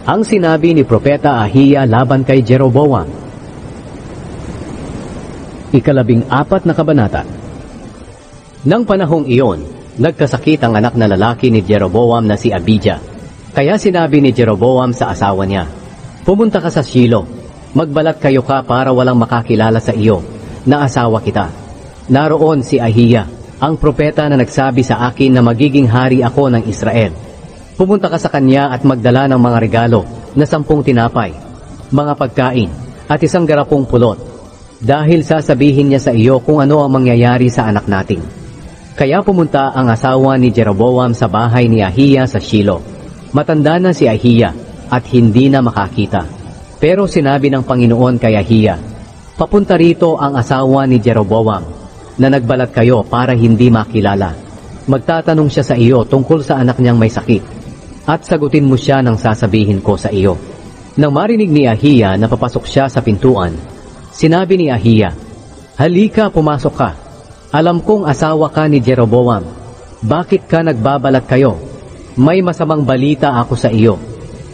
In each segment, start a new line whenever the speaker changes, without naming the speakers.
Ang sinabi ni Propeta Ahiya laban kay Jeroboam. Ika-14 na kabanata. Nang panahong iyon, nagkasakit ang anak na lalaki ni Jeroboam na si Abijah. Kaya sinabi ni Jeroboam sa asawa niya, "Pumunta ka sa Shilo, magbalat kayo ka para walang makakilala sa iyo na asawa kita." Naroon si Ahiya, ang propeta na nagsabi sa akin na magiging hari ako ng Israel. Pumunta ka sa kanya at magdala ng mga regalo na 10 tinapay, mga pagkain, at 1 garapong pulot. Dahil sasabihin niya sa iyo kung ano ang mangyayari sa anak natin. Kaya pumunta ang asawa ni Jeroboam sa bahay ni Ahiya sa Shilo. Matanda na si Ahiya at hindi na makakita. Pero sinabi ng Panginoon kay Ahiya, "Papunta rito ang asawa ni Jeroboam, na nagbalat kayo para hindi makilala. Magtatanong siya sa iyo tungkol sa anak niyang may sakit, at sagutin mo siya ng sasabihin ko sa iyo." Nang marinig ni Ahiya na papasok siya sa pintuan, sinabi ni Ahiya, "Halika, pumasok ka. Alam kong asawa ka ni Jeroboam. Bakit ka nagbabalat kayo? May masamang balita ako sa iyo.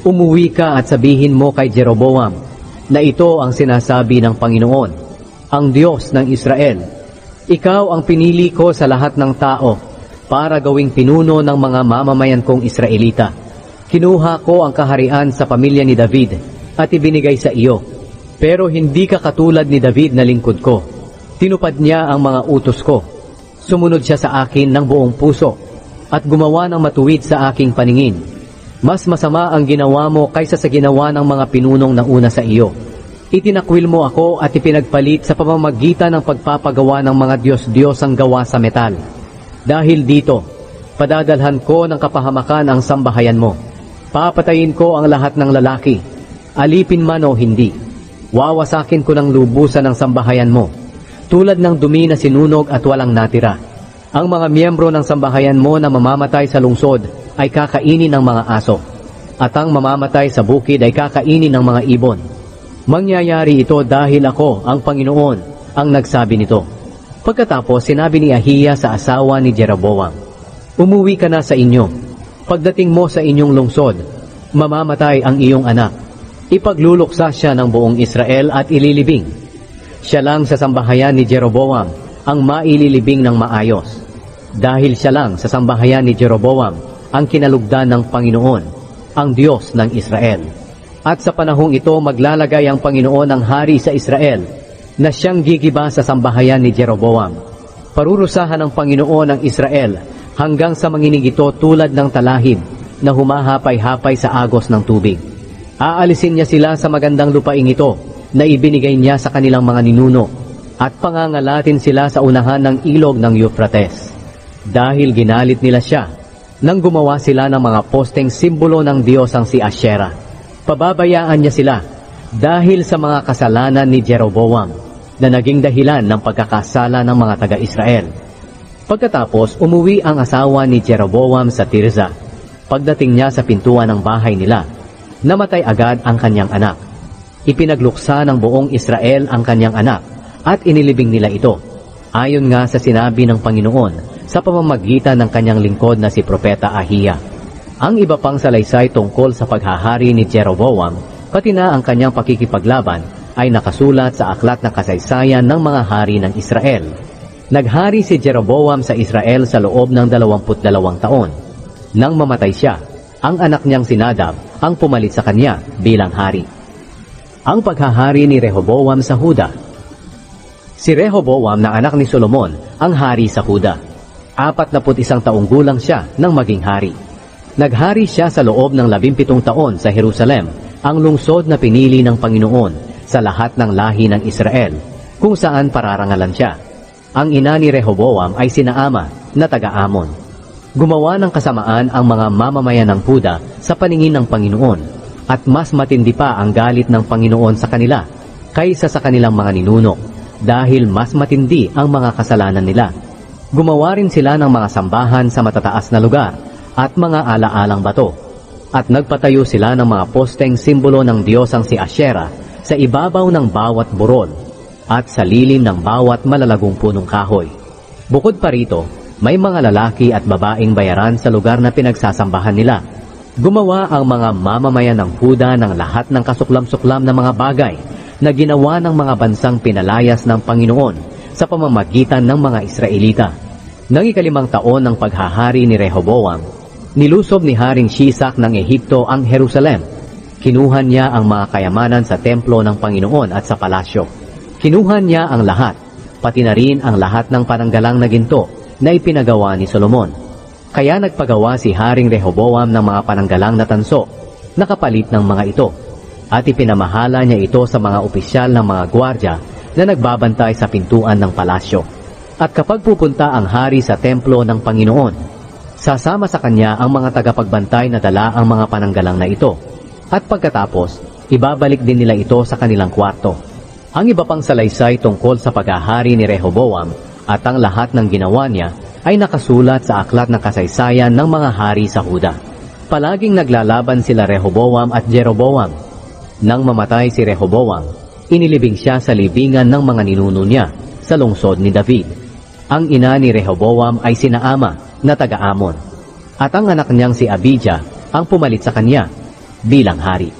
Umuwi ka at sabihin mo kay Jeroboam na ito ang sinasabi ng Panginoon, ang Diyos ng Israel. Ikaw ang pinili ko sa lahat ng tao para gawing pinuno ng mga mamamayan kong Israelita. Kinuha ko ang kaharian sa pamilya ni David at ibinigay sa iyo. Pero hindi ka katulad ni David na lingkod ko. Tinupad niya ang mga utos ko. Sumunod siya sa akin ng buong puso at gumawa ng matuwid sa aking paningin. Mas masama ang ginawa mo kaysa sa ginawa ng mga pinunong nauna sa iyo. Itinakwil mo ako at ipinagpalit sa pamamagitan ng pagpapagawa ng mga Diyos-Diyos ang gawa sa metal. Dahil dito, padadalhan ko ng kapahamakan ang sambahayan mo. Papatayin ko ang lahat ng lalaki, alipin man o hindi. Wawasakin ko ng lubusan ng sambahayan mo, tulad ng dumi na sinunog at walang natira. Ang mga miyembro ng sambahayan mo na mamamatay sa lungsod ay kakainin ng mga aso, at ang mamamatay sa bukid ay kakainin ng mga ibon. Mangyayari ito dahil ako, ang Panginoon, ang nagsabi nito." Pagkatapos sinabi ni Ahiya sa asawa ni Jeroboam, "Umuwi ka na sa inyo. Pagdating mo sa inyong lungsod, mamamatay ang iyong anak. Ipagluluksa siya ng buong Israel at ililibing. Siya lang sa sambahayan ni Jeroboam ang maililibing ng maayos. Dahil siya lang sa sambahayan ni Jeroboam ang kinalugdan ng Panginoon, ang Diyos ng Israel. At sa panahong ito maglalagay ang Panginoon ng hari sa Israel na siyang gigiba sa sambahayan ni Jeroboam. Parurusahan ng Panginoon ang Israel hanggang sa manginig ito tulad ng talahib na humahapay-hapay sa agos ng tubig. Aalisin niya sila sa magandang lupaing ito na ibinigay niya sa kanilang mga ninuno at pangangalatin sila sa unahan ng ilog ng Euphrates. Dahil ginalit nila siya nang gumawa sila ng mga posteng simbolo ng Diyos ang si Asherah. Pababayaan niya sila dahil sa mga kasalanan ni Jeroboam na naging dahilan ng pagkakasala ng mga taga-Israel. Pagkatapos umuwi ang asawa ni Jeroboam sa Tirza. Pagdating niya sa pintuan ng bahay nila, namatay agad ang kanyang anak. Ipinagluksa ng buong Israel ang kanyang anak at inilibing nila ito, ayon nga sa sinabi ng Panginoon sa pamamagitan ng kanyang lingkod na si Propeta Ahiya. Ang iba pang salaysay tungkol sa paghahari ni Jeroboam, pati na ang kanyang pakikipaglaban, ay nakasulat sa aklat na kasaysayan ng mga hari ng Israel. Naghari si Jeroboam sa Israel sa loob ng 22 taon. Nang mamatay siya, ang anak niyang si Nadab ang pumalit sa kanya bilang hari. Ang paghahari ni Rehoboam sa Huda. Si Rehoboam na anak ni Solomon ang hari sa Huda. 41 taong gulang siya nang maging hari. Naghari siya sa loob ng 17 taon sa Jerusalem, ang lungsod na pinili ng Panginoon sa lahat ng lahi ng Israel, kung saan pararangalan siya. Ang ina ni Rehoboam ay si Naama na taga-Amon. Gumawa ng kasamaan ang mga mamamayan ng Huda sa paningin ng Panginoon, at mas matindi pa ang galit ng Panginoon sa kanila kaysa sa kanilang mga ninuno, dahil mas matindi ang mga kasalanan nila. Gumawa rin sila ng mga sambahan sa matataas na lugar at mga ala-alang bato, at nagpatayo sila ng mga posteng simbolo ng Diyos ang si Asherah sa ibabaw ng bawat burol at sa lilim ng bawat malalagong punong kahoy. Bukod pa rito, may mga lalaki at babaeng bayaran sa lugar na pinagsasambahan nila. Gumawa ang mga mamamayan ng Huda ng lahat ng kasuklam-suklam na mga bagay na ginawa ng mga bansang pinalayas ng Panginoon sa pamamagitan ng mga Israelita. Nang ikalimang taon ng paghahari ni Rehoboam, nilusob ni Haring Shisak ng Ehipto ang Jerusalem. Kinuha niya ang mga kayamanan sa templo ng Panginoon at sa palasyo. Kinuha niya ang lahat, pati na rin ang lahat ng pananggalang na ginto na ipinagawa ni Solomon. Kaya nagpagawa si Haring Rehoboam ng mga pananggalang na tanso na kapalit ng mga ito, at ipinamahala niya ito sa mga opisyal ng mga gwardya na nagbabantay sa pintuan ng palasyo. At kapag pupunta ang hari sa templo ng Panginoon, sasama sa kanya ang mga tagapagbantay na dala ang mga pananggalang na ito, at pagkatapos, ibabalik din nila ito sa kanilang kwarto. Ang iba pang salaysay tungkol sa paghahari ni Rehoboam at ang lahat ng ginawa niya ay nakasulat sa aklat ng kasaysayan ng mga hari sa Huda. Palaging naglalaban sila Rehoboam at Jeroboam. Nang mamatay si Rehoboam, inilibing siya sa libingan ng mga ninuno niya sa lungsod ni David. Ang ina ni Rehoboam ay si Naama na taga-Amon, at ang anak niyang si Abijah ang pumalit sa kanya bilang hari.